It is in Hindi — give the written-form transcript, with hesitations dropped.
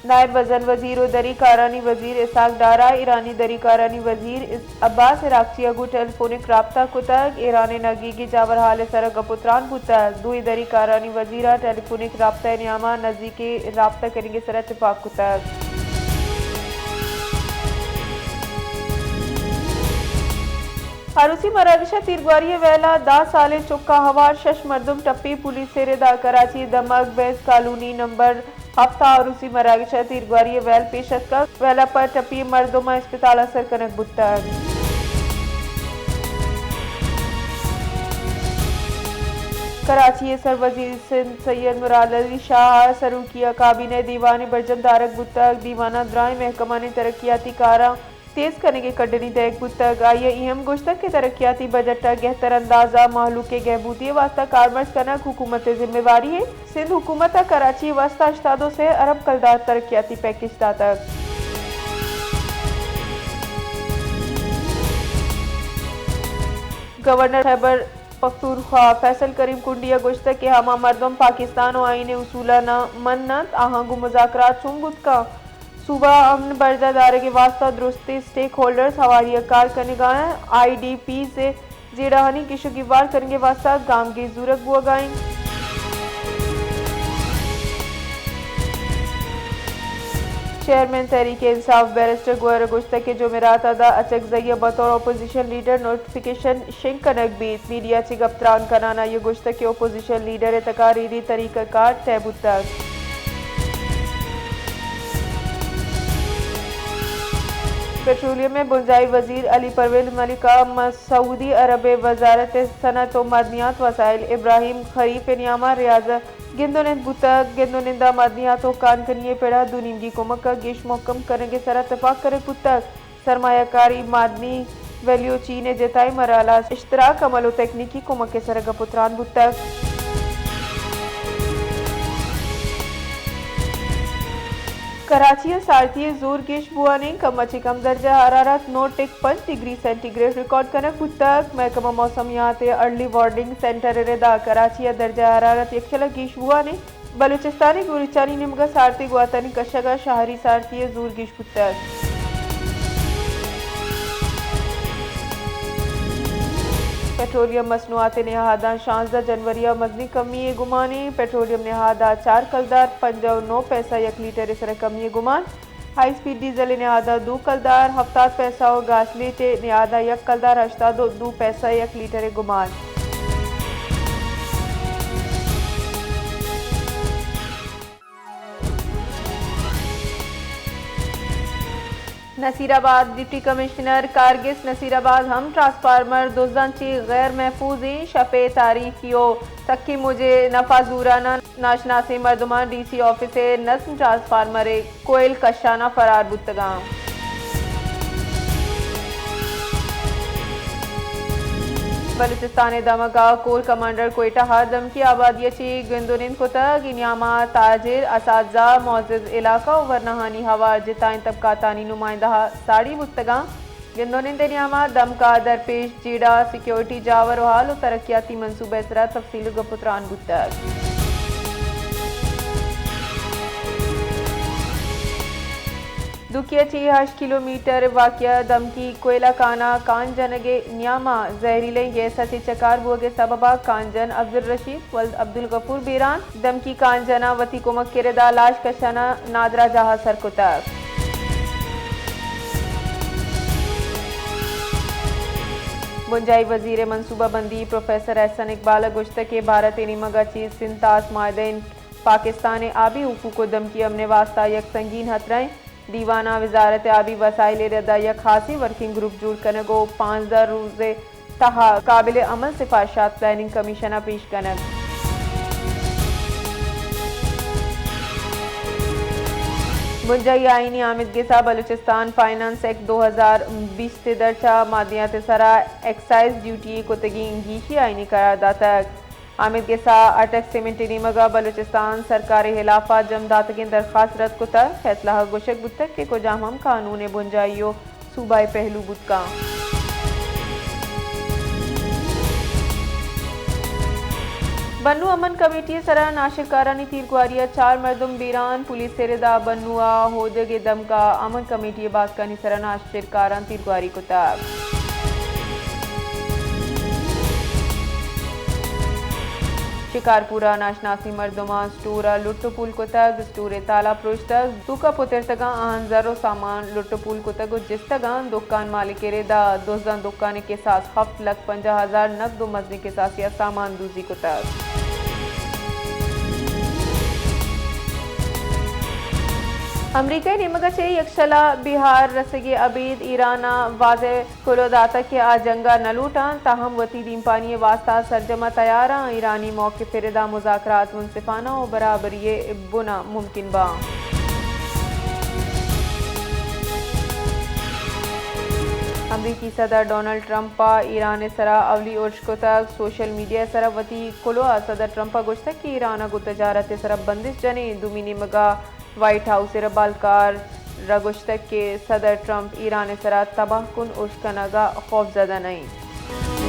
नायब वज़न वज़ीर दरी कारानी वज़ीर इसाक डारा ईरानी दरी कारानी वज़ीर अब्बास इराक़ची अगू टेलीफोनिक राब्ता कुतक ईरान नगीगी जावर हाल सर गपुत्रान कुतक दुई दरी कारानी वज़ीरा टेलीफोनिक राब्ता नियामा नज़दीकी राब्ता करेंगे सर इत्तेफाक कुतक। आरूसी मराविशा तीरगवारी वेला 10 साले चुक्का हवार शश मरदम टप्पी पुलिस से रेदा कराची दमक बेस कानूनी नंबर हफ्ता आरूसी मराविशा तीरगवारी वेल पेशत का वेला पर टप्पी मरदमा अस्पताल असर कनक बुत्तक। कराची सर वजीर सिंध सैयद मुराद अली शाह सरूकिया काबीने दीवान बरजम दारक बुत्तक दीवाना द्राय महकमा ने तरक्याती कारा तेज करने के कड़नी तक बुतक आइए अहम गुश्तक के तरक्याती बजट गहतर अंदाजा माहलू के गहबूती वास्ता कारमर्ज कनक हुकूमत जिम्मेवारी है। सिंध हुकूमत कराची वास्ता अश्तादों से अरब कलदार तरक्याती पैकेज दातक। गवर्नर खैबर पख्तूनख्वा फैसल करीम कुंडिया गुश्तक के हमा मरदम पाकिस्तान और आईने उसूला न मन्नत आहंगू मुज़ाकरात चुंबुत का सूबा अमन बर्जा दारे के वास्ता दुरुस्ती स्टेक होल्डर्स हवारी कार कनिगाएं IDP से जेड़ाहानी की शुगिवार करेंगे वास्ता गांव की जरूरत बुआ गाएं। चेयरमैन तहरीक इंसाफ बैरिस्टर गोयर गुश्ता के जुमेरात अदा अचक जैया बतौर अपोजिशन लीडर नोटिफिकेशन शिंक कनक बीत मीडिया ची गफ्तरान कराना ये गुश्ता के अपोजिशन लीडर तकारीरी तरीक़ाकार तैबुत तक। पेट्रोलियम में बुंजाई वजीर अली परवेज मलिका सऊदी अरब वजारत सनत व मदनियात वसाइल इब्राहिम खरीफ नियामा रियाजा गिंदोनिंद बुतक गिंदोनिंदा मदनियात व कानकनिये पेड़ा दुनिमगी कोमक का गेश मोकम करेंगे सरा इत्तफाक करे पुतक सरमायाकारी मादनी वैल्यू चीने जताई मराला इश्तराक अमल तकनीकी कोमक के सरगा पुत्रान बुतक। कराची सारथी जोर गेश बुआ ने कम अची कम दर्जा हरारत 9.5 डिग्री सेंटीग्रेड रिकॉर्ड कनक पुतक महकमा मौसमियात अर्ली वार्निंग सेंटर रेदा कराची दर्जा हरारत यकशला गेश बुआ ने बलूचिस्तानी गुरिचानी निमगा सारथी गुआतानी कशगा शहरी सारथी जोर गेश पुतक। पेट्रोलियम मसनूआत नहादा 16 जनवरी मजनी कमी गुमानी पेट्रोलियम नहादा 4 कलदार 5.9 पैसा 1 लीटर सर कमी गुमान हाई स्पीड डीजल नहादा 2 कलदार 70 पैसा और गासलेट नहादा 1 कलदार 82 पैसा 1 लीटर गुमान। नसीराबाद डिप्टी कमिश्नर कारगिस नसीराबाद हम ट्रांसफार्मर दोजांची गैर महफूजी शफे तारीखियो तक्की मुझे नफाजूराना नाशनासी मर्दमान DC ऑफिस नस्म ट्रांसफार्मर कोयल कशाना फरार बुतगाम। बलूचिस्तान दमगा कोर कमांडर कोयटा हर दम की आबादी ची गंदोनिन कोतक इनियामा ताजिर असाजा मोजिज इलाका वरनहानी हवा जिताइन तबकातानी नुमाइंदा साड़ी बुतगा गंदोनिन नियामा दम का दरपेश जीड़ा सिक्योरिटी जावर हाल और तरक्याती मनसूबे सरा तफसील गपुत्रान बुतक। दुकिया 8 किलोमीटर वाक़िया दमकी कोयला काना कांजनगे न्यामा जहरीले गैस चकार बुगे सबबा कांजन अब्दुल रशीद वल्द अब्दुल गफूर बीरान दमकी कांजना वती कुमक किरदा लाश कशना नादरा जहा सरकुतक। बुंजाई वजीर मनसूबा बंदी प्रोफेसर एहसन इकबाल गुश्त के भारत मगाची सिंतास मायदेन पाकिस्तान आबी हुकूक दमकी अमने वास्ता यक संगीन हथराएं दीवाना वजारत आबी वसाइल रदा यक खासी वर्किंग ग्रुप जुड़ करने को 5 रोज़े तहा काबिल अमल सिफारशात प्लानिंग कमीशना पेश कनक। बुंजाई आईनी आमिद गेसा बलूचिस्तान फाइनेंस एक्ट 2020 से दर्जा मादियात सरा एक्साइज ड्यूटी को तगी इंगीशी आईनी करारदा तक आमिद गेसा अटक सीमेंटी मगा बलूचिस्तान सरकार हिलाफा जमदात की दरख्वास्त रद्द कुता फैसला गुशक बुतक के को जाम कानून बुंजाइयो सूबाई पहलू बुतका। बन्नू अमन कमेटी सरा नाशिरकारानी तीरगुआरिया 4 मरदम बीरान पुलिस सेरेदा बन्नुआ होदगे दमका अमन कमेटी बासकानी सरा नाशिरकारान तीरगुआरी कुताब शिकारपुरा नाशनासी मर्दमा स्टूरा लुट्टपुल कुतग स्टूरे ताला प्रोश्तग दुका पुतिरतगा अहंजरो सामान लुट्टपुल कुतग जिस्तगान दुकान मालिकेरे दा दोजदान दुकान के साथ 7,50,000 नकदो मजनी के साथ या सामान दूजी कुतग अमरीका निमगचे यक्षला बिहार रसगे अबीद ईराना वाजे कुलोदाता के आजंगा न लूटान ताहम वती दीमपानी वास्ता सरजमा तैयारा ईरानी मौके फिरदा मुज़ाकरात मुनसिफाना और बराबरी बुना मुमकिन बा। अमरीकी सदर डोनाल्ड ट्रंप ईरान सरा अवली उर्श को तक सोशल मीडिया सरा वती कुलो सदर ट्रंप गुश्तक की ईरान गु तजारत सरा बंदिश जने दुमिनी मगा व्हाइट हाउस रबालकार रगुश्तक के सदर ट्रंप ईरान सरा तबाह कुन उश्कनगा खौफजदा नहीं।